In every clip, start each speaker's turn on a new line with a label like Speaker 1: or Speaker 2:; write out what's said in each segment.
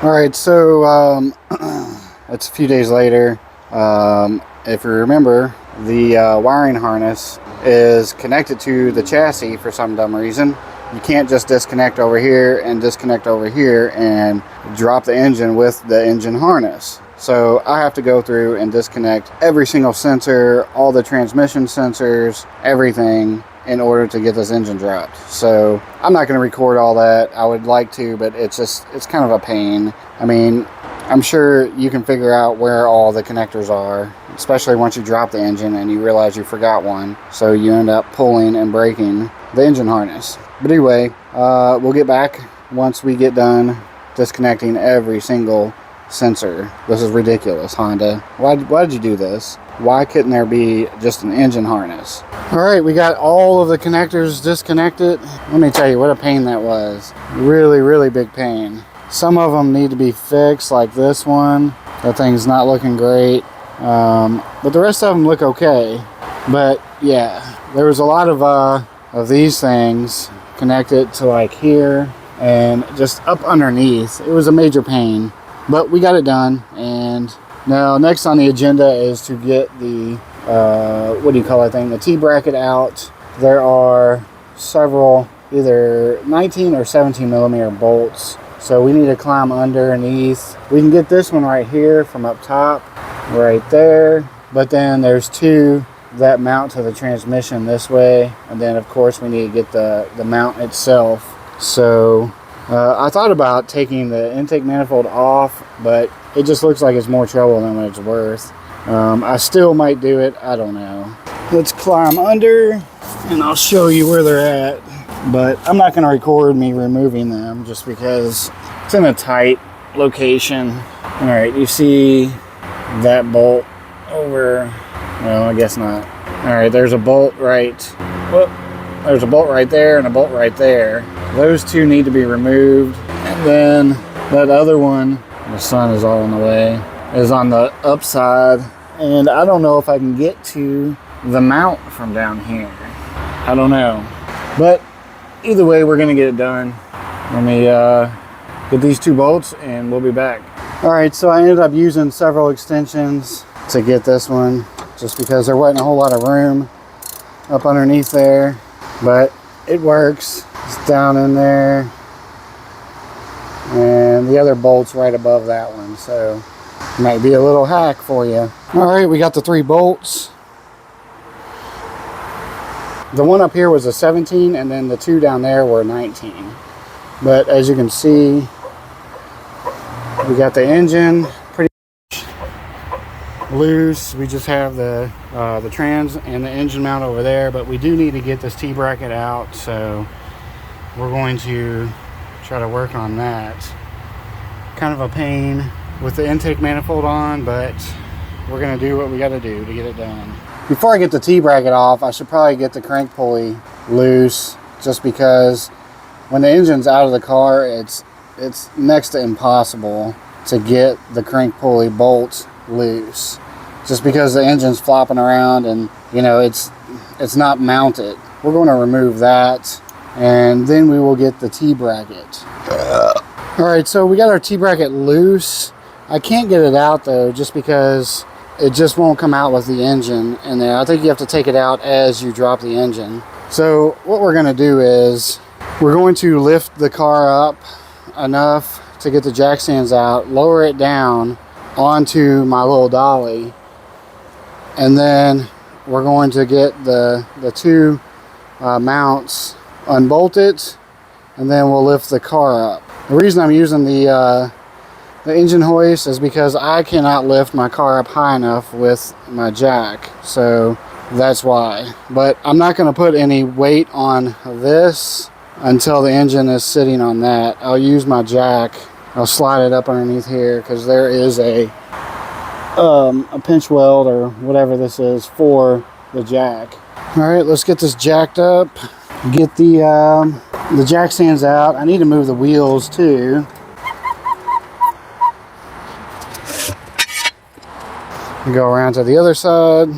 Speaker 1: All right, so it's a few days later. If you remember, the wiring harness is connected to the chassis for some dumb reason. You can't just disconnect over here and disconnect over here and drop the engine with the engine harness. So I have to go through and disconnect every single sensor, all the transmission sensors, everything, in order to get this engine dropped. So I'm not going to record all that. I would like to, but it's kind of a pain. I mean, I'm sure you can figure out where all the connectors are, especially once you drop the engine and you realize you forgot one. So you end up pulling and breaking the engine harness. But anyway, we'll get back once we get done disconnecting every single sensor. This is ridiculous, Honda. Why did you do this? Why couldn't there be just an engine harness? All right, we got all of the connectors disconnected. Let me tell you what a pain that was. Really, really big pain. Some of them need to be fixed, like this one. That thing's not looking great. But the rest of them look okay. But yeah, there was a lot of these things connected to like here and just up underneath. It was a major pain, but we got it done. And now next on the agenda is to get the what do you call that thing, the T-bracket out. There are several either 19 or 17 millimeter bolts, so we need to climb underneath. We can get this one right here from up top right there, but then there's two that mount to the transmission this way, and then of course we need to get the mount itself. So I thought about taking the intake manifold off, but it just looks like it's more trouble than what it's worth. I still might do it, I don't know. Let's climb under and I'll show you where they're at, but I'm not going to record me removing them just because it's in a tight location. All right, you see that bolt over? Well, I guess not. All right, there's a bolt right, whoop, there's a bolt right there and a bolt right there. Those two need to be removed. And then that other one, the sun is all in the way, is on the upside. And I don't know if I can get to the mount from down here. I don't know. But either way, we're gonna get it done. Let me get these two bolts and we'll be back. All right, so I ended up using several extensions to get this one, just because there wasn't a whole lot of room up underneath there, but it works. It's down in there, and the other bolt's right above that one, so might be a little hack for you. All right, we got the three bolts. The one up here was a 17, and then the two down there were 19. But as you can see, we got the engine pretty loose. We just have the trans and the engine mount over there, but we do need to get this T-bracket out, so we're going to try to work on that. Kind of a pain with the intake manifold on, but we're going to do what we got to do to get it done. Before I get the T-bracket off, I should probably get the crank pulley loose, just because when the engine's out of the car, it's next to impossible to get the crank pulley bolt loose, just because the engine's flopping around and, you know, it's not mounted. We're going to remove that, and then we will get the T-bracket. All right, so we got our T-bracket loose. I can't get it out though, just because it just won't come out with the engine in there. I think you have to take it out as you drop the engine. So what we're going to do is we're going to lift the car up enough to get the jack stands out, lower it down onto my little dolly, and then we're going to get the two mounts unbolted, and then we'll lift the car up. The reason I'm using the engine hoist is because I cannot lift my car up high enough with my jack, so that's why. But I'm not going to put any weight on this until the engine is sitting on that. I'll use my jack. I'll slide it up underneath here, because there is a pinch weld or whatever this is for the jack. All right, let's get this jacked up. Get the jack stands out. I need to move the wheels too. We go around to the other side.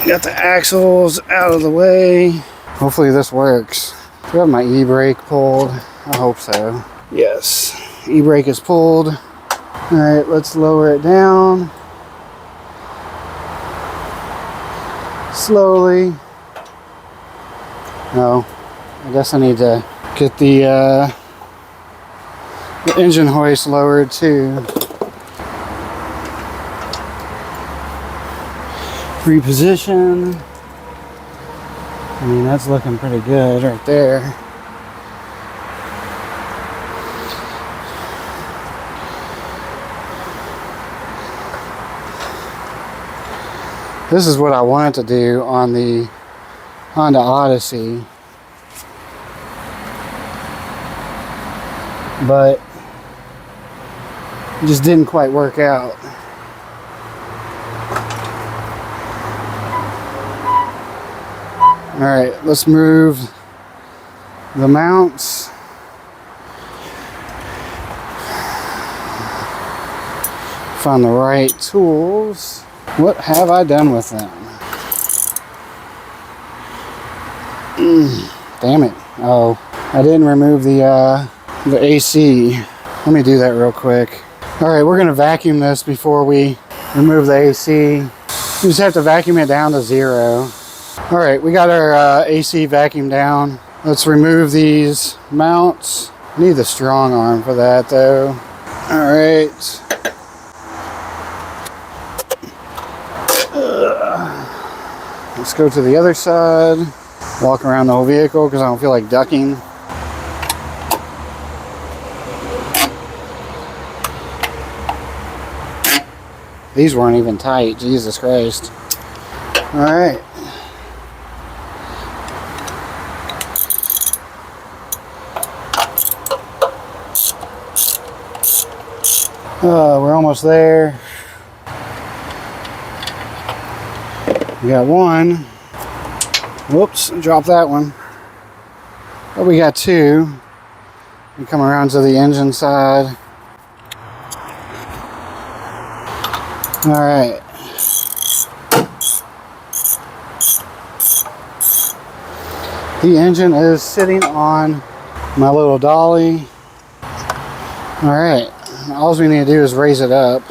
Speaker 1: Got the axles out of the way. Hopefully this works. Do I have my e-brake pulled? I hope so. Yes, e-brake is pulled. All right, let's lower it down. Slowly. No, I guess I need to get the engine hoist lowered too. Reposition. I mean, that's looking pretty good right there. This is what I wanted to do on the Honda Odyssey, but it just didn't quite work out. Alright, let's move the mounts. Find the right tools. What have I done with them? Damn it. Oh, I didn't remove the AC. Let me do that real quick. Alright, we're going to vacuum this before we remove the AC. You just have to vacuum it down to 0. Alright, we got our AC vacuum down. Let's remove these mounts. Need the strong arm for that though. Alright. Let's go to the other side. Walk around the whole vehicle because I don't feel like ducking. These weren't even tight, Jesus Christ. Alright. We're almost there. We got one. Whoops, drop that one. But we got two. We come around to the engine side. Alright. The engine is sitting on my little dolly. Alright. All we need to do is raise it up.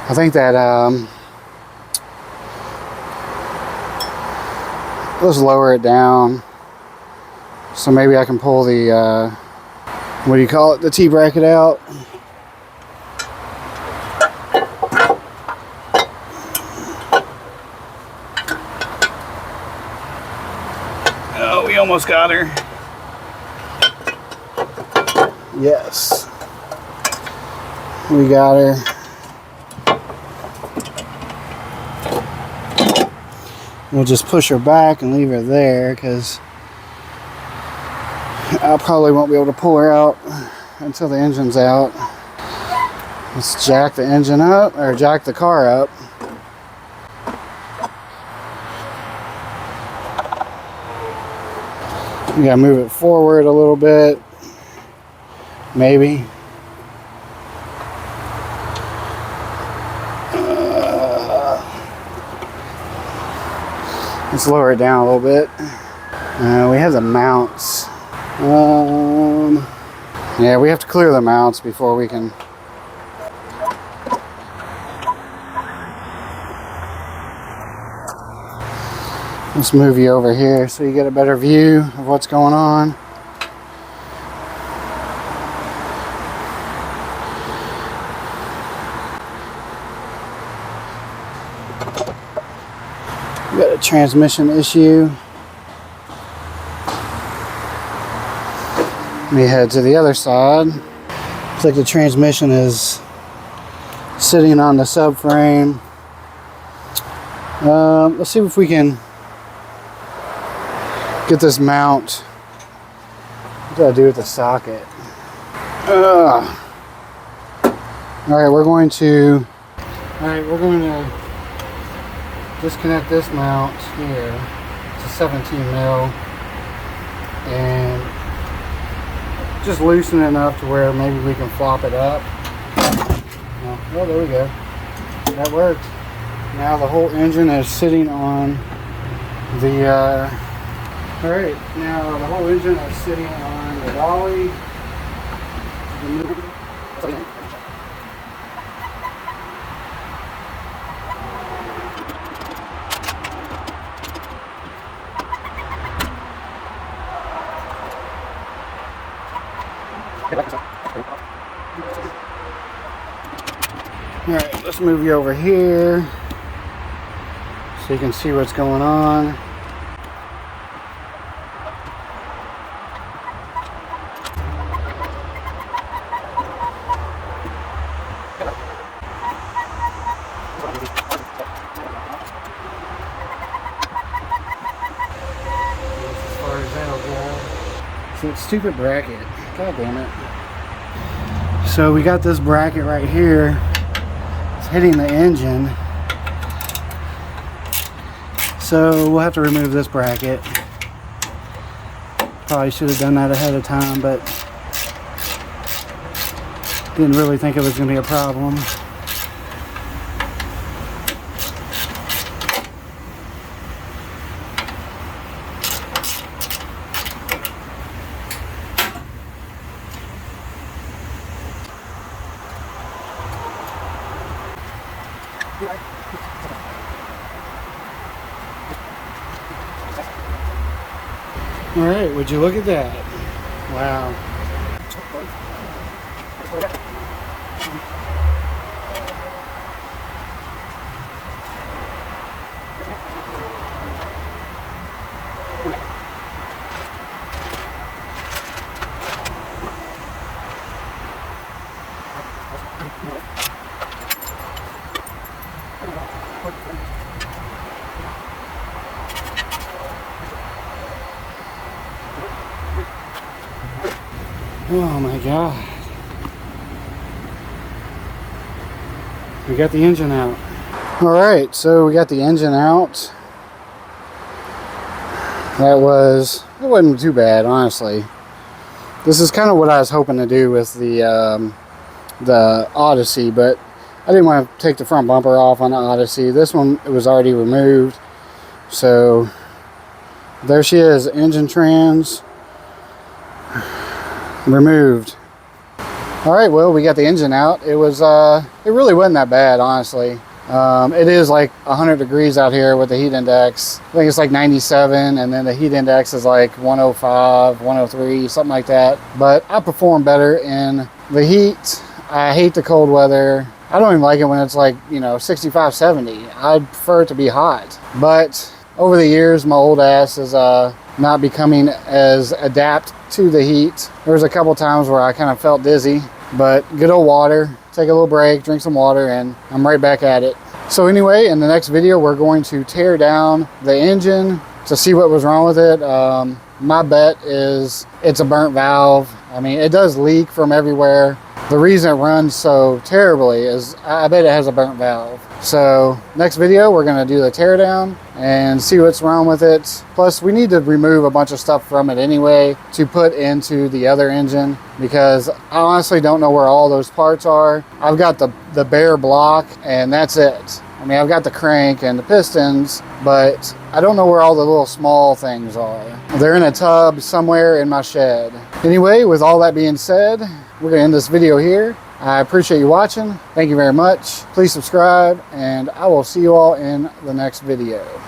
Speaker 1: I think that let's lower it down. So maybe I can pull the what do you call it? The T-bracket out. Oh, we almost got her. Yes. We got her. We'll just push her back and leave her there because I probably won't be able to pull her out until the engine's out. Let's jack the engine up, or jack the car up. We gotta move it forward a little bit. Maybe. Let's lower it down a little bit. We have the mounts. Yeah, we have to clear the mounts before we can. Let's move you over here so you get a better view of what's going on. We got a transmission issue. Let me head to the other side. Looks like the transmission is sitting on the subframe. Let's see if we can get this mount. What do I do with the socket? Alright, we're going to disconnect this mount here. It's a 17 mil, and just loosen it enough to where maybe we can flop it up. Oh, there we go. That worked. Now the whole engine is sitting on the Alright, now the whole engine is sitting on the dolly. Alright, let's move you over here so you can see what's going on. So it's stupid bracket. God damn it. So we got this bracket right here. It's hitting the engine. So we'll have to remove this bracket. Probably should have done that ahead of time, but didn't really think it was going to be a problem. All right, would you look at that? Wow. Oh my God. We got the engine out. Alright, so we got the engine out. It wasn't too bad, honestly. This is kind of what I was hoping to do with the Odyssey, but I didn't want to take the front bumper off on the Odyssey. This one, it was already removed. So there she is, engine trans removed. All right, well, we got the engine out. It really wasn't that bad, honestly. It is like 100 degrees out here with the heat index. I think it's like 97, and then the heat index is like 105, 103, something like that. But I perform better in the heat. I hate the cold weather. I don't even like it when it's like, 65, 70. I prefer it to be hot. But over the years, my old ass is not becoming as adept to the heat. There was a couple times where I kind of felt dizzy, but good old water, take a little break, drink some water, and I'm right back at it. So anyway, in the next video, we're going to tear down the engine to see what was wrong with it. My bet is it's a burnt valve. I mean, it does leak from everywhere. The reason it runs so terribly is I bet it has a burnt valve. So next video, we're going to do the teardown and see what's wrong with it. Plus, we need to remove a bunch of stuff from it anyway to put into the other engine, because I honestly don't know where all those parts are. I've got the bare block and that's it. I mean, I've got the crank and the pistons, but I don't know where all the little small things are. They're in a tub somewhere in my shed. Anyway, with all that being said, we're going to end this video here. I appreciate you watching. Thank you very much. Please subscribe, and I will see you all in the next video.